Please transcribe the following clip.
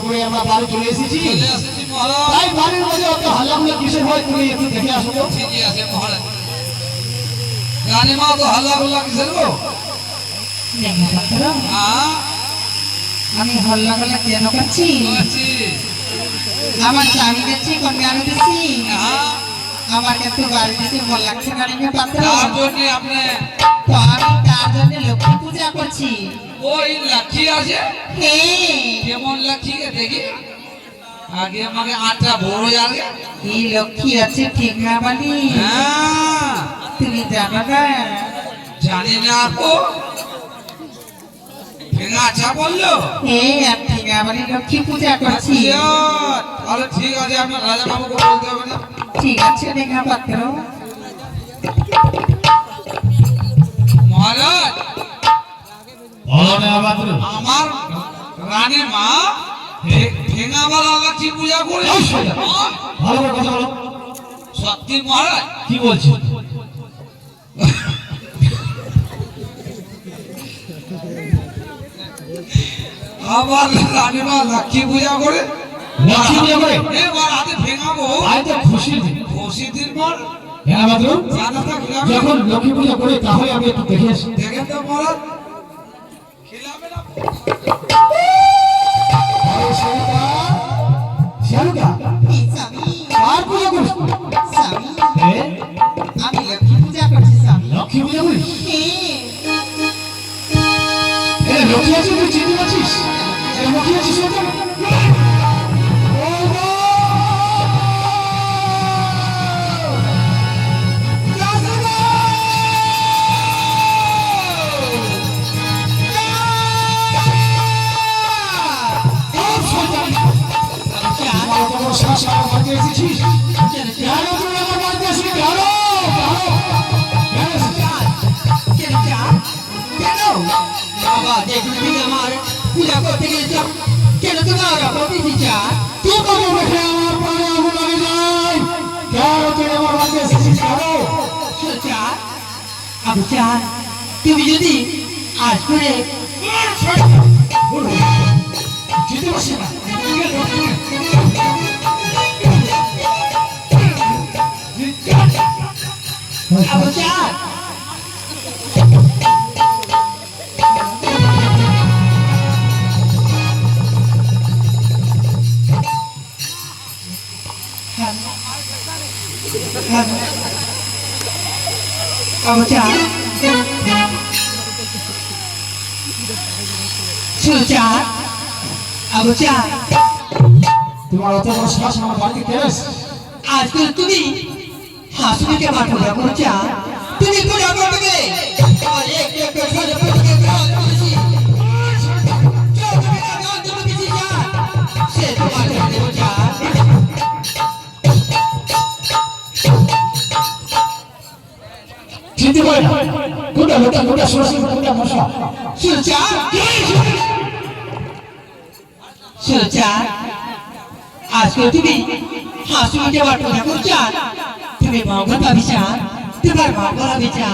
করে আমরা বাড়ি চলে এসেছি। চলে এসেছি মহারাজ। তাই বাড়ির মধ্যে অত হাল্লাগুলো কিসের হয় তুমি একটু দেখে আসো তো। ঠিকই আছে মহারাজ। রানীমা তো হাল্লা গুল্লা কিসের গো? হ্যাঁ আমি হল্লা হল্লা কেন করছি? বলছি। আমার স্বামী দেখছি কোন গান দিচ্ছি, হ্যাঁ আমার কিন্তু বাড়ি দিতে মন লাগছে না রে পাত্র। তার জন্য আপনি তো আমি তার জন্য লক্ষ্মী পূজা করছি। ওই লাঠি আছে হ্যাঁ, কেমন লাঠি দেখি আগে আমাকে আটটা বড় যাবে। এই লক্ষ্মী আছে ঠিক না বলি? হ্যাঁ তুমি জানো না? জানি না আপু ভেঙা আচ্ছা বললো। হ্যাঁ, আমি ঠিক বলি লক্ষ্মী পূজা করছি। তাহলে ঠিক আছে আপনার রাজা বাবুকে বলতে হবে না। ঠিক আছে দেখা পাত্র। মহারাজ আমার রানী মা ভেঙাওয়ালা লাঠি পূজা করে ভালো করে কথা বলো। সত্যি মহারাজ? কি বলছি? আমার রানী মা লাঠি পূজা করে লক্ষ্মী পূজা করে এবার হাতে ভেঙাবো। আজ তো খুশির দিন। খুশি দিন পর হ্যাঁ বাদরু, জানাটা খিলাবে যখন লক্ষ্মী পূজা করে তাহলে আমি একটু দেখে আসি। দেখেন তো মহারাজ খিলাবে না। শালুকা, এই স্বামী, আর পূজা করিস? স্বামী, হ্যাঁ, আমি লক্ষ্মী পূজা করছি স্বামী। লক্ষ্মী পূজা করিস? হ্যাঁ, লক্ষ্মী আছে, তুই চিনতে পারছিস? লক্ষ্মী আছিস? বাবা দেখুন তুমি আমার পূজা করতে গেছিলাম, কেন তোমার অপরাধী চার? আবু চার, তুমি যদি আজ করে আবু চার Abu Cha, Sucha, Abu Cha, তোমার অত বড় সাহস আমার বাড়িতে কে এসে? আজকাল তুমি হাসুনিকে আমার পূজা করছো, তুমি পূজা করতে গেলে আর এক সালে পূজা গান করেছি, তুমি গান তুমি কিছু যা সে তোমার দেব যা। চিনতে পারে না কোনটা লোটা কোনটা সরস্বতী কোনটা মশা? সুচা, সুচা, আজকে তুমি হাসুনিকে আমার পূজা করছো, তুমি মঙ্গল পাবিছা, তোমার মঙ্গল পাবিছা।